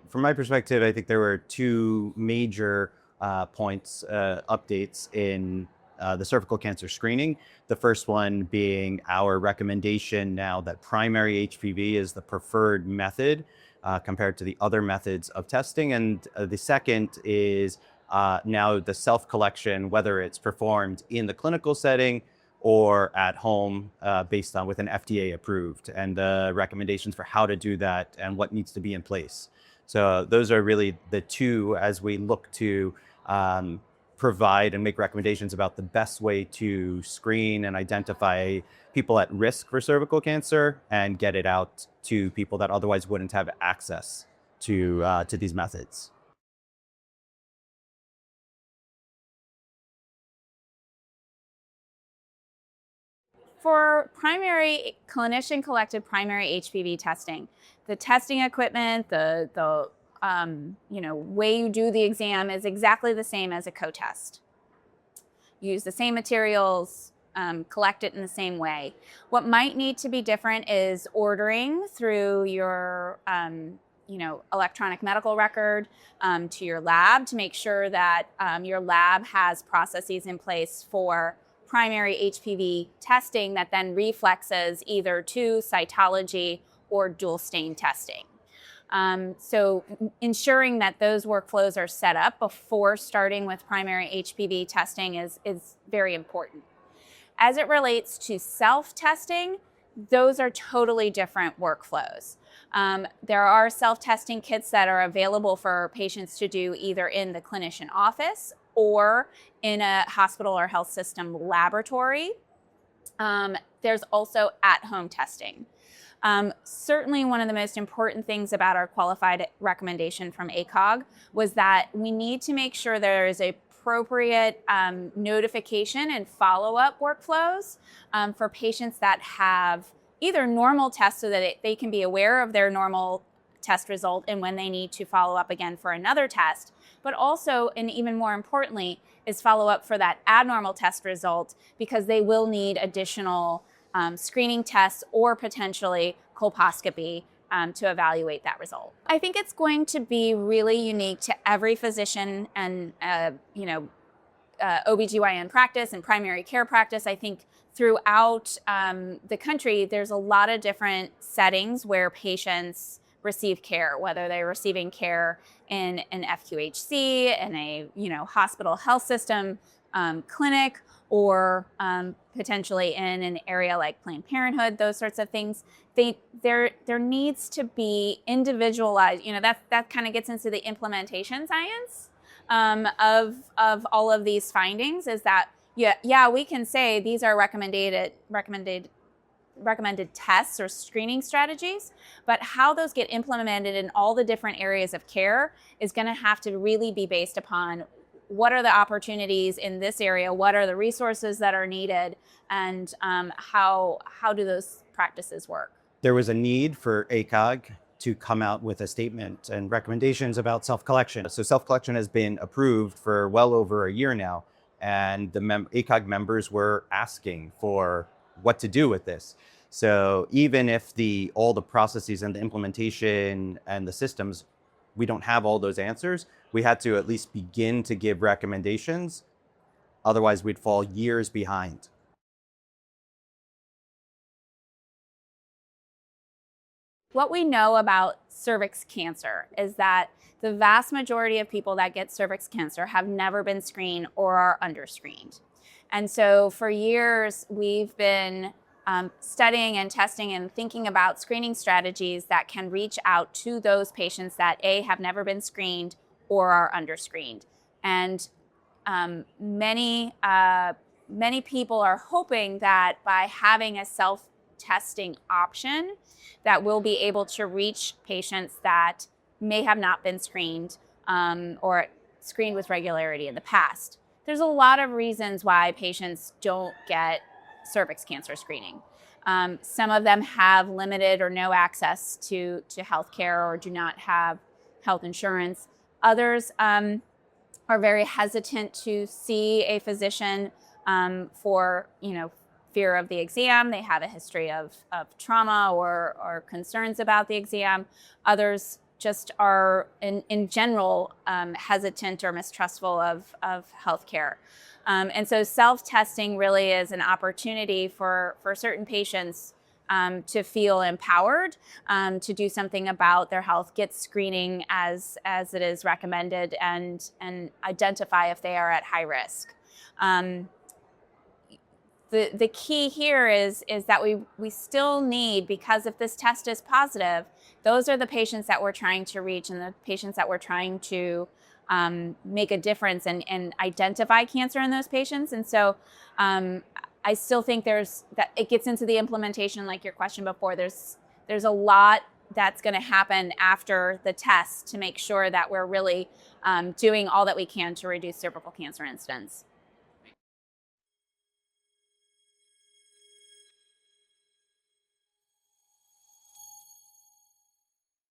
From my perspective, I think there were two major updates in the cervical cancer screening. The first one being our recommendation now that primary HPV is the preferred method compared to the other methods of testing. And the second is now the self-collection, whether it's performed in the clinical setting or at home based on with an FDA approved, and the recommendations for how to do that and what needs to be in place. So those are really the two as we look to provide and make recommendations about the best way to screen and identify people at risk for cervical cancer and get it out to people that otherwise wouldn't have access to these methods. For primary clinician-collected primary HPV testing, the testing equipment, the way you do the exam is exactly the same as a co-test. Use the same materials, collect it in the same way. What might need to be different is ordering through your electronic medical record to your lab to make sure that your lab has processes in place for primary HPV testing that then reflexes either to cytology or dual stain testing. So ensuring that those workflows are set up before starting with primary HPV testing is very important. As it relates to self-testing, those are totally different workflows. There are self-testing kits that are available for patients to do either in the clinician office or in a hospital or health system laboratory. There's also at-home testing. Certainly one of the most important things about our qualified recommendation from ACOG was that we need to make sure there is appropriate notification and follow-up workflows for patients that have either normal tests so that they can be aware of their normal test result and when they need to follow up again for another test, but also, and even more importantly, is follow up for that abnormal test result because they will need additional screening tests or potentially colposcopy to evaluate that result. I think it's going to be really unique to every physician and OBGYN practice and primary care practice. I think throughout the country, there's a lot of different settings where patients receive care, whether they're receiving care in an FQHC, in a hospital health system clinic, or potentially in an area like Planned Parenthood, those sorts of things. There needs to be individualized, that kind of gets into the implementation science of all of these findings, is that, we can say these are recommended tests or screening strategies, but how those get implemented in all the different areas of care is going to have to really be based upon what are the opportunities in this area, what are the resources that are needed, and how do those practices work. There was a need for ACOG to come out with a statement and recommendations about self-collection. So self-collection has been approved for well over a year now, and the ACOG members were asking for what to do with this. So even if all the processes and the implementation and the systems, we don't have all those answers, we had to at least begin to give recommendations. Otherwise, we'd fall years behind. What we know about cervix cancer is that the vast majority of people that get cervix cancer have never been screened or are underscreened. And so for years, we've been studying and testing and thinking about screening strategies that can reach out to those patients that have never been screened or are underscreened. And many people are hoping that by having a self-testing option, that we'll be able to reach patients that may have not been screened or screened with regularity in the past. There's a lot of reasons why patients don't get cervix cancer screening. Some of them have limited or no access to health care or do not have health insurance. Others are very hesitant to see a physician for fear of the exam. They have a history of trauma or concerns about the exam. Others just are in general hesitant or mistrustful of healthcare. And so self-testing really is an opportunity for certain patients to feel empowered to do something about their health, get screening as it is recommended, and identify if they are at high risk. The key here is that we still need, because if this test is positive, those are the patients that we're trying to reach and the patients that we're trying to make a difference and identify cancer in those patients. And so I still think that it gets into the implementation, like your question before. There's a lot that's going to happen after the test to make sure that we're really doing all that we can to reduce cervical cancer incidence.